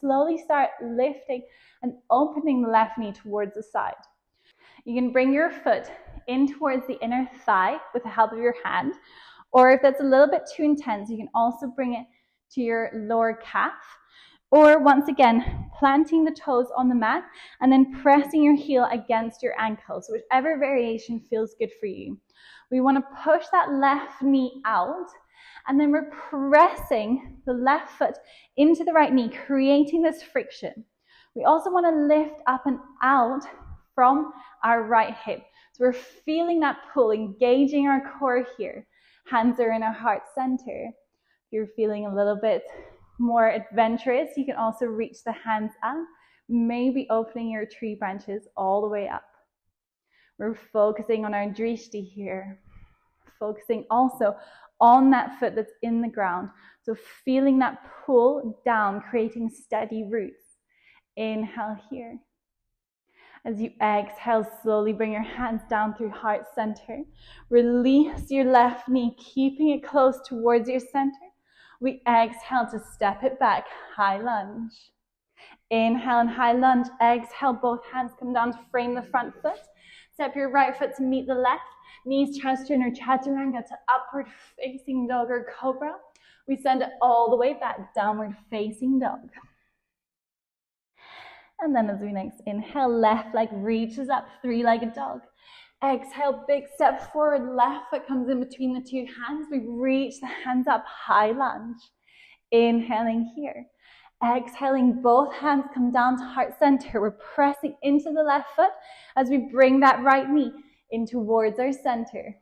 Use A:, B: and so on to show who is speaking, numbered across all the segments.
A: slowly start lifting and opening the left knee towards the side. You can bring your foot in towards the inner thigh with the help of your hand, or if that's a little bit too intense, you can also bring it to your lower calf, or once again, planting the toes on the mat and then pressing your heel against your ankle. So whichever variation feels good for you. We want to push that left knee out, and then we're pressing the left foot into the right knee, creating this friction. We also want to lift up and out from our right hip. So we're feeling that pull, engaging our core here. Hands are in our heart center. If you're feeling a little bit more adventurous, you can also reach the hands up, maybe opening your tree branches all the way up. We're focusing on our drishti here, focusing also on that foot that's in the ground. So feeling that pull down, creating steady roots. Inhale here. As you exhale, slowly bring your hands down through heart center. Release your left knee, keeping it close towards your center. We exhale to step it back, high lunge. Inhale and high lunge. Exhale, both hands come down to frame the front foot. Step your right foot to meet the left. Knees Chaturanga or Chaturanga to upward facing dog or cobra. We send it all the way back, downward facing dog. And then as we next inhale, left leg reaches up, three-legged dog. Exhale, big step forward, left foot comes in between the two hands. We reach the hands up, high lunge. Inhaling here. Exhaling, both hands come down to heart center. We're pressing into the left foot as we bring that right knee in towards our center.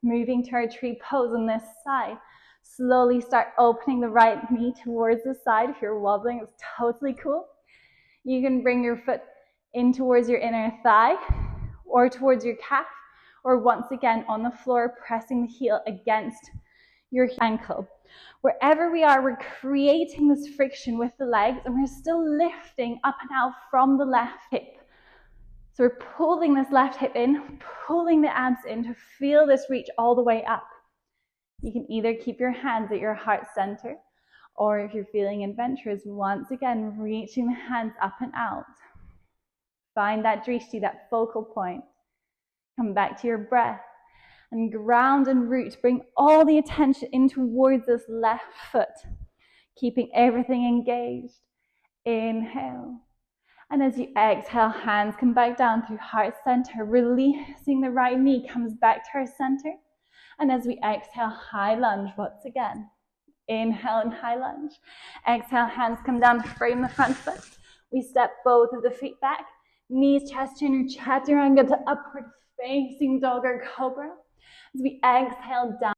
A: Moving to our tree pose on this side. Slowly start opening the right knee towards the side. If you're wobbling, it's totally cool. You can bring your foot in towards your inner thigh or towards your calf, or once again on the floor, pressing the heel against your ankle. Wherever we are, we're creating this friction with the legs, and we're still lifting up and out from the left hip. So we're pulling this left hip in, pulling the abs in to feel this reach all the way up. You can either keep your hands at your heart center, or if you're feeling adventurous, once again, reaching the hands up and out. Find that drishti, that focal point. Come back to your breath and ground and root. Bring all the attention in towards this left foot, keeping everything engaged. Inhale. And as you exhale, hands come back down through heart center, releasing the right knee comes back to our center. And as we exhale, high lunge once again. Inhale and high lunge. Exhale, hands come down to frame the front foot. We step both of the feet back. Knees, chest, chin, or chaturanga to upward facing dog or cobra. As we exhale down.